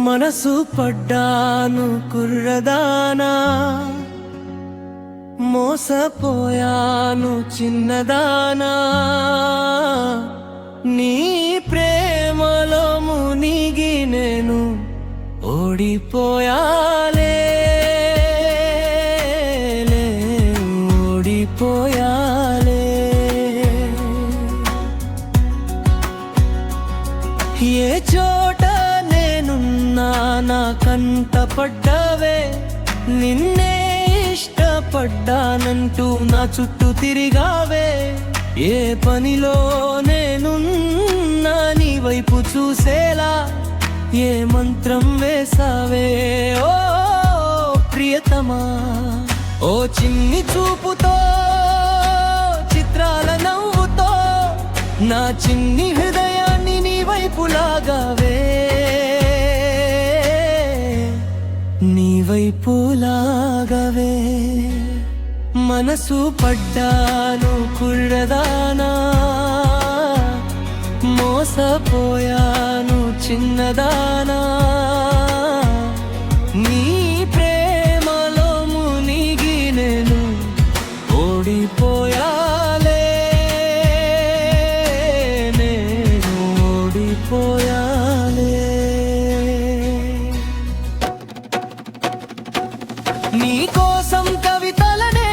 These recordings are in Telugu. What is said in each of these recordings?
మనసు పడ్డాను కుర్రదానా, మోసపోయాను చిన్నదానా, నీ ప్రేమలో మునిగి నేను ఓడిపోయాలే, ఓడిపోయాలే. ఏ చోట నేనున్నా నా కంట పడ్డావే, నిన్నే ఇష్టపడ్డానంటూ నా చుట్టూ తిరిగావే. ఏ పనిలో నేనున్నా నీ వైపు చూసేలా ఏ మంత్రం వేసావే ఓ ప్రియతమా. ఓ చిన్ని చూపుతో చిత్రాల నవ్వుతో నా చిన్ని హృదయాన్ని నీ వైపు లాగావే, నీ వైపు లాగావే. మనసు పడ్డాను కుర్రదానా, మోసపోయాను చిన్నదానా, నీ ప్రేమలో మునిగి నేను ఓడిపోయాలే, నేను ఓడిపోయాలే. నీ కోసం కవితలనే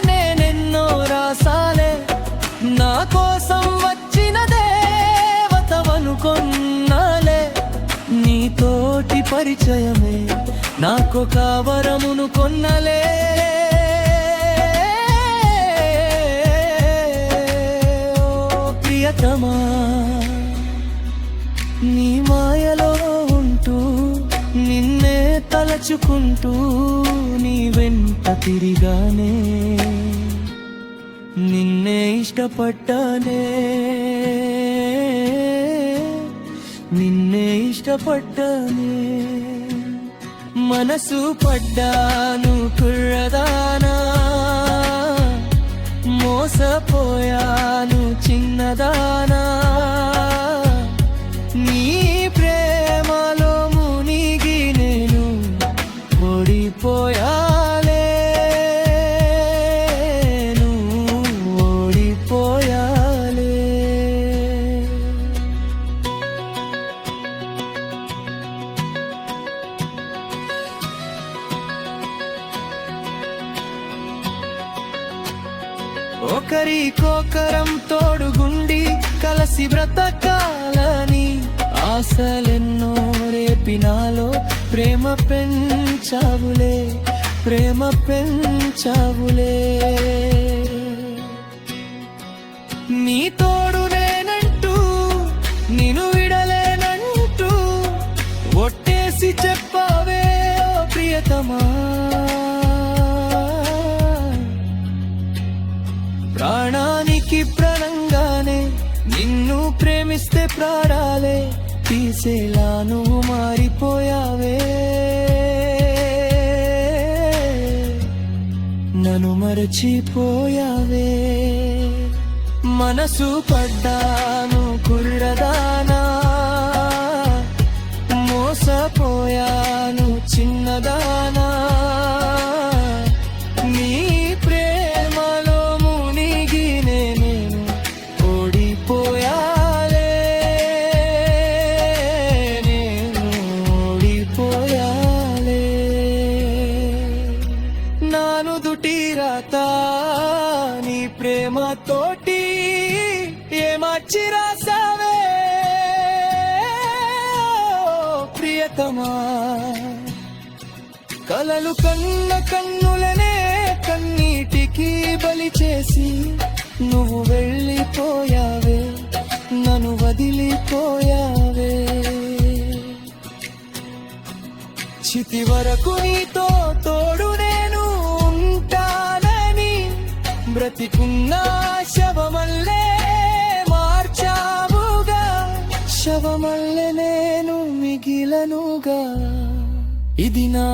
నేనెన్నో రాసాలే, నా కోసం వచ్చిన దేవతవనుకొన్నాలే. నీతోటి పరిచయమే నాకొక వరమును కొన్నలే. ఓ ప్రియతమా, నీ మాయలో ఉంటూ నిన్నే తలచుకుంటూ నీ వెంట తిరిగానే, నిన్నే ఇష్టపడ్డానే, నిన్నే ఇష్టపడ్డానే. మనసు పడ్డాను కుర్రదానా, మోసపోయాను చిన్నదానా, నీ ప్రేమలో మునిగి నేను ఓడిపోయాలే, ఓడిపోయాలే. ఒకరికొకరం తోడుగుండి కలసి బ్రతకాలని ఆశలెన్నో రేపినాలో ప్రేమ పెంచావులే, ప్రేమ పెంచావులే. నీ తోడు నేనంటూ నిన్ను విడలేనంటూ ఒట్టేసి చెప్పావే ఓ ప్రియతమా. ప్రాణానికి ప్రాణంగానే నిన్ను ప్రేమిస్తే ప్రాణాలే తీసేలా నువ్వు మారిపోయావే, నన్ను మరచిపోయావే. మనసు పడ్డాను కుర్రదానా, మోసపోయాను చిన్నదానా, నీ ప్రేమలో మునిగి నేను ఓడిపోయాలే, నేను ఓడిపోయాలే. నాను దుటిరాత నీ ప్రేమతోటి ఏమార్చి రాసావే ప్రియతమా. కలలు కన్న కన్నులనే కన్నీటికి బలి చేసి నువ్వు వెళ్ళిపోయావే, నన్ను వదిలిపోయావే. చితి వరకు నీతో తోడు నేను ఉంటానని బ్రతికున్న శవమల్లే మార్చావుగా, శవమల్లే నేను మిగిలనుగా. ఇది నా